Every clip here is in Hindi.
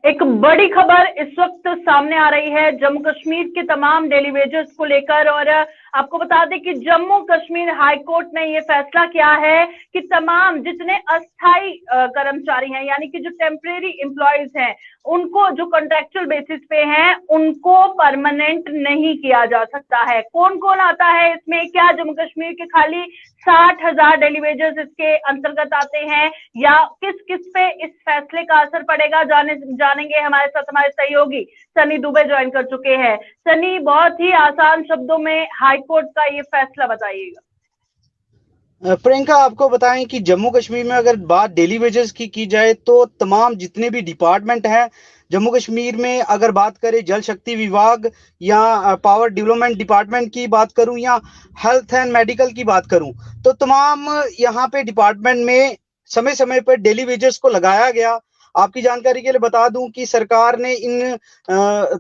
एक बड़ी खबर इस वक्त सामने आ रही है जम्मू कश्मीर के तमाम डेली वेजर्स को लेकर। और आपको बता दें कि जम्मू कश्मीर हाई कोर्ट ने यह फैसला किया है कि तमाम जितने अस्थाई कर्मचारी हैं, यानी कि जो टेम्परेरी एम्प्लॉयज हैं, उनको जो कॉन्ट्रेक्चुअल बेसिस पे हैं, उनको परमानेंट नहीं किया जा सकता है। कौन कौन आता है इसमें? क्या जम्मू कश्मीर के खाली 60,000 डेली वेजर्स इसके अंतर्गत आते हैं, या किस किस पे इस फैसले का असर पड़ेगा, जानेंगे। हमारे साथ हमारे सहयोगी सनी दुबे ज्वाइन कर चुके हैं। सनी, बहुत ही आसान शब्दों में हाई कोर्ट का ये फैसला बताइएगा। प्रियंका, आपको बताएं कि जम्मू कश्मीर में अगर बात डेली वेजेस की जाए तो तमाम जितने भी डिपार्टमेंट हैं जम्मू कश्मीर में, अगर बात करें जल शक्ति विभाग या पावर डेवलपमेंट डिपार्टमेंट की बात करूं या हेल्थ एंड मेडिकल की बात करूं, तो तमाम यहाँ पे डिपार्टमेंट में समय समय पर डेली वेजेस को लगाया गया। आपकी जानकारी के लिए बता दूं कि सरकार ने इन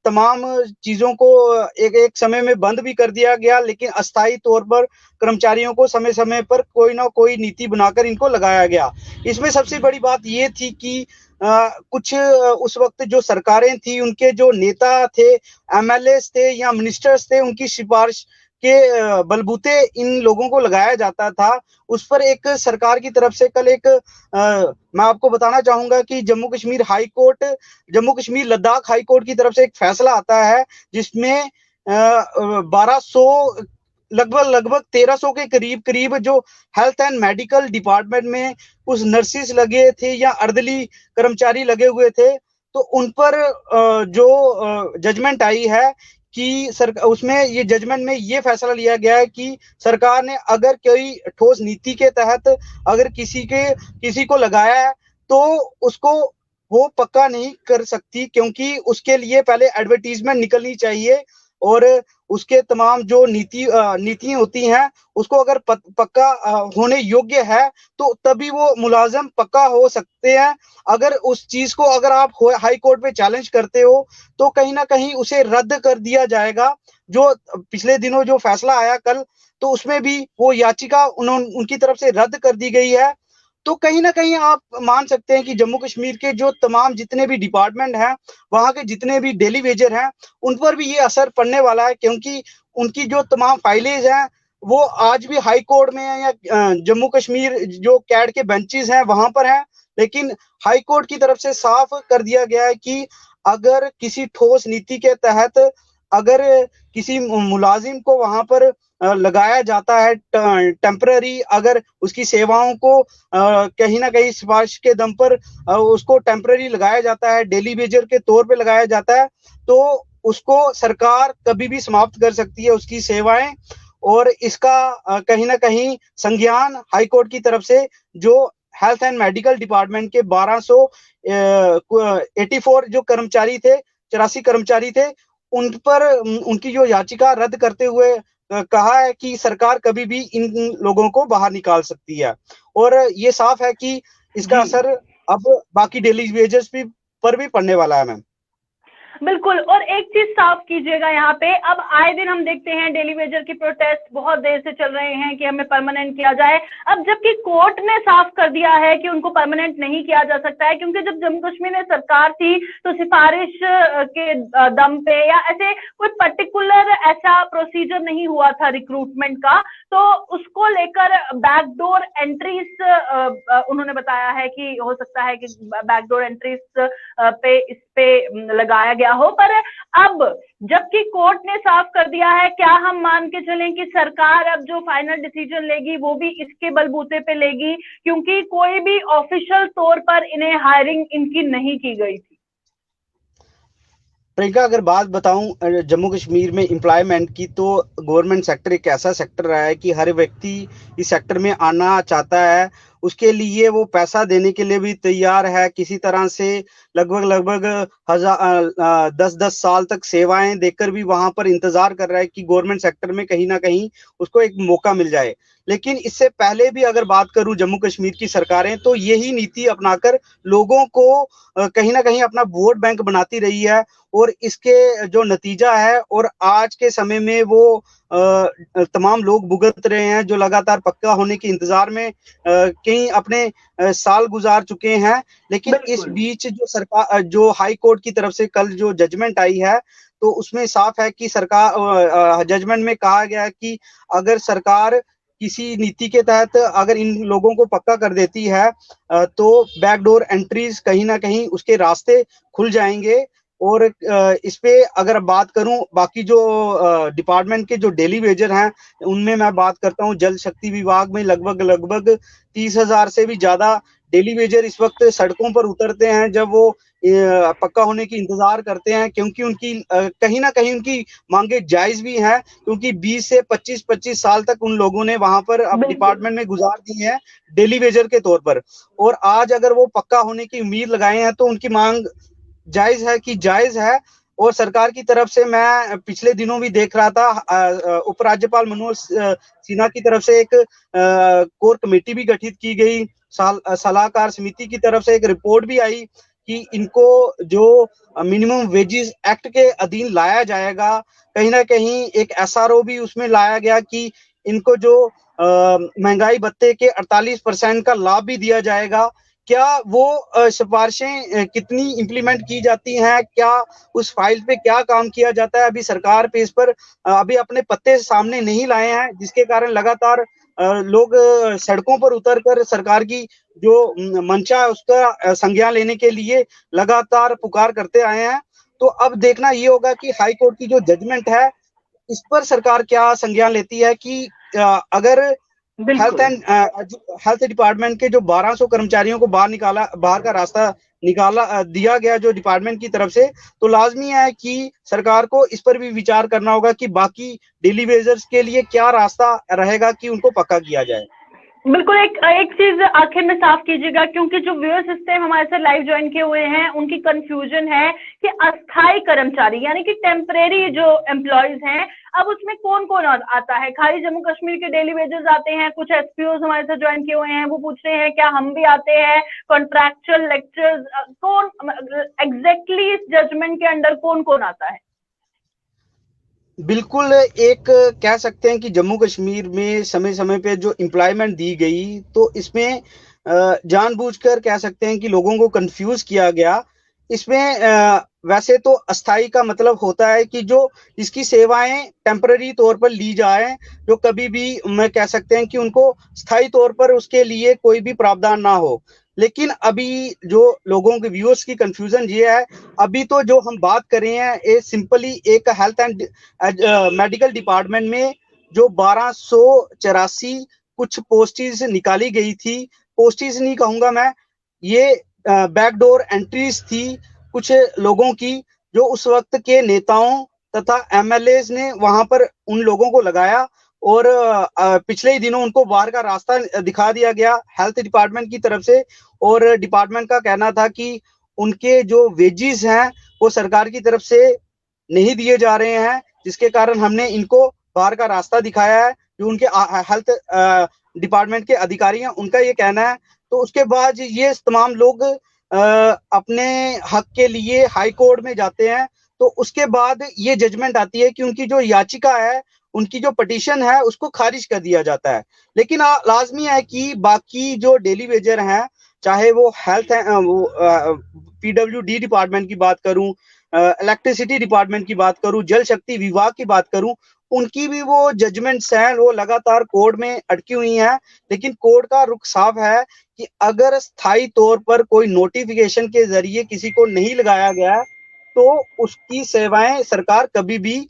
तमाम चीजों को एक एक समय में बंद भी कर दिया गया, लेकिन अस्थायी तौर पर कर्मचारियों को समय समय पर कोई ना कोई नीति बनाकर इनको लगाया गया। इसमें सबसे बड़ी बात ये थी कि कुछ उस वक्त जो सरकारें थी, उनके जो नेता थे, एमएलए थे या मिनिस्टर्स थे, उनकी सिफारिश के बलबूते इन लोगों को लगाया जाता था। उस पर एक सरकार की तरफ से कल एक मैं आपको बताना चाहूंगा कि Jammu Kashmir high court, Jammu Kashmir Ladakh high court की तरफ से एक फैसला आता है जिसमें 1200 लगभग लगभग 1300 के करीब करीब जो हेल्थ एंड मेडिकल डिपार्टमेंट में कुछ नर्सिस लगे थे या अर्दली कर्मचारी लगे हुए थे, तो उन पर जो जजमेंट आई है कि उसमें ये जजमेंट में ये फैसला लिया गया है कि सरकार ने अगर कोई ठोस नीति के तहत अगर किसी को लगाया है तो उसको वो पक्का नहीं कर सकती, क्योंकि उसके लिए पहले एडवर्टीजमेंट निकलनी चाहिए और उसके तमाम जो नीतियां होती हैं उसको अगर पक्का होने योग्य है तो तभी वो मुलाजम पक्का हो सकते हैं। अगर उस चीज को अगर आप हाई कोर्ट पे चैलेंज करते हो तो कहीं ना कहीं उसे रद्द कर दिया जाएगा। जो पिछले दिनों जो फैसला आया कल, तो उसमें भी वो याचिका उनकी तरफ से रद्द कर दी गई है। तो कहीं ना कहीं आप मान सकते हैं कि जम्मू कश्मीर के जो तमाम जितने भी डिपार्टमेंट हैं, वहां के जितने भी डेली वेजर हैं, उन पर भी ये असर पड़ने वाला है, क्योंकि उनकी जो तमाम फाइलेज हैं वो आज भी हाई कोर्ट में है या जम्मू कश्मीर जो कैड के बेंचेस हैं वहां पर हैं। लेकिन हाई कोर्ट की तरफ से साफ कर दिया गया है कि अगर किसी ठोस नीति के तहत अगर किसी मुलाजिम को वहां पर लगाया जाता है टेम्पररी, अगर उसकी सेवाओं को कहीं ना कहीं सिफारिश के दम पर उसको टेम्पररी लगाया जाता है, डेली वेजर के तौर पे लगाया जाता है, तो उसको सरकार कभी भी समाप्त कर सकती है उसकी सेवाएं। और इसका कहीं ना कहीं संज्ञान हाई कोर्ट की तरफ से जो हेल्थ एंड मेडिकल डिपार्टमेंट के 1284 जो कर्मचारी थे, 84 कर्मचारी थे, उन पर उनकी जो याचिका रद्द करते हुए कहा है कि सरकार कभी भी इन लोगों को बाहर निकाल सकती है। और ये साफ है कि इसका असर अब बाकी डेली वेजेस पर भी पड़ने वाला है। मैम बिल्कुल। और एक चीज साफ कीजिएगा यहाँ पे, अब आए दिन हम देखते हैं डेली वेजर की प्रोटेस्ट बहुत देर से चल रहे हैं कि हमें परमानेंट किया जाए। अब जबकि कोर्ट ने साफ कर दिया है कि उनको परमानेंट नहीं किया जा सकता है, क्योंकि जब जम्मू कश्मीर में सरकार थी तो सिफारिश के दम पे या ऐसे कोई पर्टिकुलर ऐसा प्रोसीजर नहीं हुआ था रिक्रूटमेंट का, तो उसको लेकर बैकडोर एंट्रीज उन्होंने बताया है कि हो सकता है कि बैकडोर एंट्रीज पे इस पे लगाया गया हो। पर अब जबकि कोर्ट ने साफ कर दिया है, क्या हम मान के चलें कि सरकार अब जो फाइनल डिसीजन लेगी वो भी इसके बलबूते पे लेगी, क्योंकि कोई भी ऑफिशियल तौर पर इन्हें हायरिंग इनकी नहीं की गई थी। प्रियंका, अगर बात बताऊं जम्मू कश्मीर में एम्प्लॉयमेंट की, तो गवर्नमेंट सेक्टर एक ऐसा सेक्टर रहा है कि हर व्यक्ति इस सेक्टर में आना चाहता है, उसके लिए वो पैसा देने के लिए भी तैयार है। किसी तरह से लगभग लगभग 10-10 साल तक सेवाएं देकर भी वहां पर इंतजार कर रहा है कि गवर्नमेंट सेक्टर में कहीं ना कहीं उसको एक मौका मिल जाए। लेकिन इससे पहले भी अगर बात करूं जम्मू कश्मीर की सरकारें तो यही नीति अपनाकर लोगों को कहीं ना कहीं अपना वोट बैंक बनाती रही है, और इसके जो नतीजा है और आज के समय में वो तमाम लोग भुगत रहे हैं जो लगातार पक्का होने के इंतजार में कई अपने साल गुजार चुके हैं। लेकिन इस बिल्कुल बीच जो सरकार जो हाई कोर्ट की तरफ से कल जो जजमेंट आई है तो उसमें साफ है कि सरकार जजमेंट में कहा गया है कि अगर सरकार किसी नीति के तहत अगर इन लोगों को पक्का कर देती है तो बैकडोर एंट्रीज कहीं ना कहीं उसके रास्ते खुल जाएंगे। और इस पे अगर बात करूं बाकी जो डिपार्टमेंट के जो डेली वेजर हैं उनमें मैं बात करता हूं, जल शक्ति विभाग में लगभग लगभग 30,000 से भी ज्यादा डेली वेजर इस वक्त सड़कों पर उतरते हैं जब वो पक्का होने की इंतजार करते हैं, क्योंकि उनकी कहीं ना कहीं उनकी मांगे जायज भी हैं, क्योंकि 20 से 25 साल तक उन लोगों ने वहां पर अब बिल्कुल डिपार्टमेंट में गुजार दी है डेली वेजर के तौर पर। और आज अगर वो पक्का होने की उम्मीद लगाए हैं तो उनकी मांग जायज है कि जायज है। और सरकार की तरफ से मैं पिछले दिनों भी देख रहा था उपराज्यपाल मनोज सिन्हा की तरफ से एक कोर कमेटी भी गठित की गई, सलाहकार समिति की तरफ से एक रिपोर्ट भी आई कि इनको जो मिनिमम वेजेस एक्ट के अधीन लाया जाएगा। कहीं ना कहीं एक एसआरओ भी उसमें लाया गया कि इनको जो महंगाई भत्ते के 48% का लाभ भी दिया जाएगा। क्या वो सिफारिशें कितनी इम्प्लीमेंट की जाती हैं, क्या उस फाइल पे क्या काम किया जाता है, अभी सरकार पे इस पर अभी अपने पत्ते सामने नहीं लाए हैं, जिसके कारण लगातार लोग सड़कों पर उतरकर सरकार की जो मंशा है उसका संज्ञान लेने के लिए लगातार पुकार करते आए हैं। तो अब देखना ये होगा कि हाई कोर्ट की जो जजमेंट है इस पर सरकार क्या संज्ञान लेती है कि अगर बिल्कुल हेल्थ डिपार्टमेंट के जो 1200 कर्मचारियों को बाहर का रास्ता निकाला दिया गया जो डिपार्टमेंट की तरफ से, तो लाजमी है कि सरकार को इस पर भी विचार करना होगा कि बाकी डेली वेजर्स के लिए क्या रास्ता रहेगा कि उनको पक्का किया जाए। बिल्कुल एक एक चीज आखिर में साफ कीजिएगा, क्योंकि जो व्यूअर सिस्टम हमारे साथ लाइव ज्वाइन किए हुए हैं उनकी कंफ्यूजन है कि अस्थाई कर्मचारी यानी कि टेम्परेरी जो एम्प्लॉयज हैं, अब उसमें कौन कौन आता है। खाली जम्मू कश्मीर के डेली वेजेस आते हैं, कुछ एसपीओ हमारे साथ ज्वाइन किए हुए हैं, वो पूछ रहे हैं क्या हम भी आते हैं, कॉन्ट्रैक्चुअल लेक्चर्स, कौन एग्जैक्टली इस जजमेंट के अंडर कौन कौन आता है। बिल्कुल, एक कह सकते हैं कि जम्मू कश्मीर में समय समय पे जो एम्प्लॉयमेंट दी गई तो इसमें जानबूझकर कह सकते हैं कि लोगों को कंफ्यूज किया गया। इसमें वैसे तो अस्थाई का मतलब होता है कि जो जिसकी सेवाएं टेम्पररी तौर पर ली जाए, जो कभी भी मैं कह सकते हैं कि उनको स्थायी तौर पर उसके लिए कोई भी प्रावधान ना हो। लेकिन अभी जो लोगों के व्यूअर्स की कंफ्यूजन ये है, अभी तो जो हम बात कर रहे हैं ये सिंपली एक हेल्थ एंड मेडिकल डिपार्टमेंट में जो 1284 कुछ पोस्टेज निकाली गई थी, पोस्टेज नहीं कहूंगा मैं, ये बैकडोर एंट्रीज थी कुछ लोगों की, जो उस वक्त के नेताओं तथा एमएलए ने वहां पर उन लोगों को लगाया और पिछले ही दिनों उनको बाहर का रास्ता दिखा दिया गया हेल्थ डिपार्टमेंट की तरफ से। और डिपार्टमेंट का कहना था कि उनके जो वेजेस हैं वो सरकार की तरफ से नहीं दिए जा रहे हैं, जिसके कारण हमने इनको बाहर का रास्ता दिखाया है। जो उनके हेल्थ डिपार्टमेंट के अधिकारी हैं उनका ये कहना है। तो उसके बाद ये तमाम लोग अपने हक के लिए हाई कोर्ट में जाते हैं, तो उसके बाद ये जजमेंट आती है कि उनकी जो याचिका है, उनकी जो पटिशन है उसको खारिज कर दिया जाता है। लेकिन लाजमी है कि बाकी जो डेली वेजर हैं, चाहे वो हेल्थ वो पीडब्ल्यूडी डिपार्टमेंट की बात करूं, इलेक्ट्रिसिटी डिपार्टमेंट की बात करूं, जल शक्ति विभाग की बात करूं, उनकी भी वो जजमेंट्स हैं वो लगातार कोर्ट में अटकी हुई हैं। लेकिन कोर्ट का रुख साफ है कि अगर स्थायी तौर पर कोई नोटिफिकेशन के जरिए किसी को नहीं लगाया गया तो उसकी सेवाएं सरकार कभी भी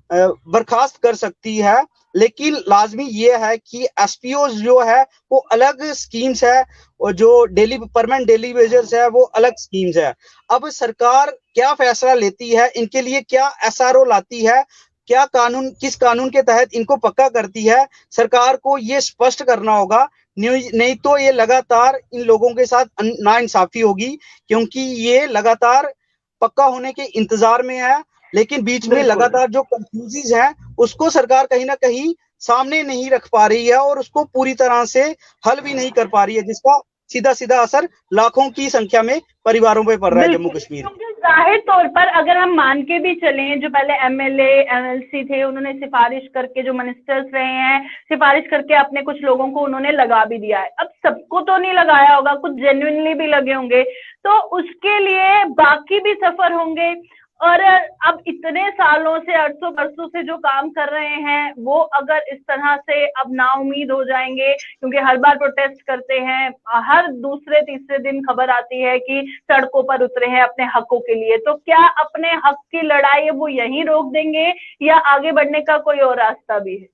बर्खास्त कर सकती है। लेकिन लाजमी ये है कि एसपीओ जो है वो अलग स्कीम्स है और जो परमानेंट डेली वेजर्स है वो अलग स्कीम्स है। अब सरकार क्या फैसला लेती है, इनके लिए क्या एसआरओ लाती है, क्या कानून किस कानून के तहत इनको पक्का करती है, सरकार को ये स्पष्ट करना होगा। नहीं तो ये लगातार इन लोगों के साथ नाइंसाफी होगी, क्योंकि ये लगातार पक्का होने के इंतजार में है, लेकिन बीच में लगातार जो कंफ्यूजिज हैं उसको सरकार कहीं ना कहीं सामने नहीं रख पा रही है और उसको पूरी तरह से हल भी नहीं कर पा रही है, जिसका सीधा सीधा असर लाखों की संख्या में परिवारों पे पड़ रहा है जम्मू बिल्कुल, कश्मीर। क्योंकि जाहिर तौर पर अगर हम मान के भी चलें, जो पहले एमएलए एमएलसी थे, उन्होंने सिफारिश करके, जो मिनिस्टर्स रहे हैं, सिफारिश करके अपने कुछ लोगों को उन्होंने लगा भी दिया है। अब सबको तो नहीं लगाया होगा, कुछ जेन्युइनली भी लगे होंगे, तो उसके लिए बाकी भी सफर होंगे। और अब इतने सालों से, 800 वर्षों से जो काम कर रहे हैं, वो अगर इस तरह से अब नाउम्मीद हो जाएंगे, क्योंकि हर बार प्रोटेस्ट करते हैं, हर दूसरे तीसरे दिन खबर आती है कि सड़कों पर उतरे हैं अपने हकों के लिए, तो क्या अपने हक की लड़ाई वो यहीं रोक देंगे या आगे बढ़ने का कोई और रास्ता भी है?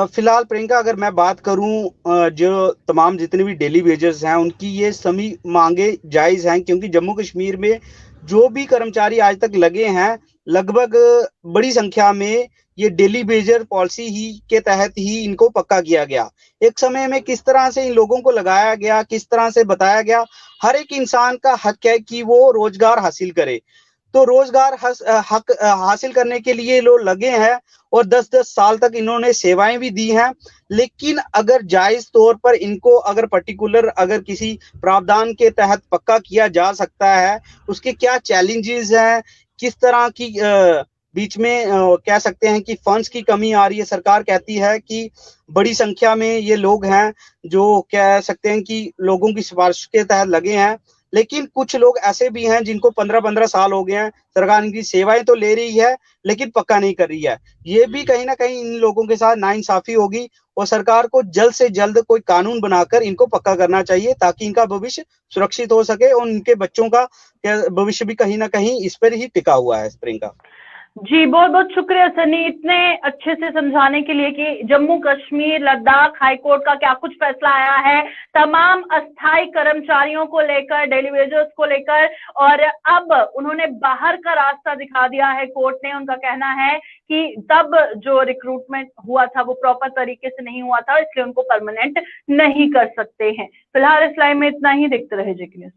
फिलहाल प्रियंका, अगर मैं बात करूं, जो तमाम जितने भी डेली वेजर्स हैं उनकी ये सभी मांगे जायज हैं, क्योंकि जम्मू कश्मीर में जो भी कर्मचारी आज तक लगे हैं, लगभग बड़ी संख्या में ये डेली वेजर पॉलिसी ही के तहत ही इनको पक्का किया गया। एक समय में किस तरह से इन लोगों को लगाया गया, किस तरह से बताया गया, हर एक इंसान का हक है कि वो रोजगार हासिल करे। तो रोजगार हक हासिल करने के लिए लोग लगे हैं और 10-10 साल तक इन्होंने सेवाएं भी दी हैं। लेकिन अगर जायज तौर पर इनको अगर पर्टिकुलर अगर किसी प्रावधान के तहत पक्का किया जा सकता है, उसके क्या चैलेंजेस हैं, किस तरह की बीच में कह सकते हैं कि फंड्स की कमी आ रही है। सरकार कहती है कि बड़ी संख्या में ये लोग हैं जो कह सकते हैं कि लोगों की सिफारिश के तहत लगे हैं, लेकिन कुछ लोग ऐसे भी हैं जिनको 15-15 साल हो गए हैं, सरकार इनकी सेवाएं तो ले रही है लेकिन पक्का नहीं कर रही है। ये भी कहीं ना कहीं इन लोगों के साथ नाइंसाफी होगी और सरकार को जल्द से जल्द कोई कानून बनाकर इनको पक्का करना चाहिए, ताकि इनका भविष्य सुरक्षित हो सके और उनके बच्चों का भविष्य भी कहीं ना कहीं इस पर ही टिका हुआ है। प्रियंका जी, बहुत बहुत शुक्रिया सनी, इतने अच्छे से समझाने के लिए कि जम्मू कश्मीर लद्दाख हाईकोर्ट का क्या कुछ फैसला आया है तमाम अस्थायी कर्मचारियों को लेकर, डेली वेजर्स को लेकर, और अब उन्होंने बाहर का रास्ता दिखा दिया है कोर्ट ने। उनका कहना है कि तब जो रिक्रूटमेंट हुआ था वो प्रॉपर तरीके से नहीं हुआ था, इसलिए उनको परमानेंट नहीं कर सकते हैं। फिलहाल इस लाइन में इतना ही, देखते रहे जेके न्यूज़।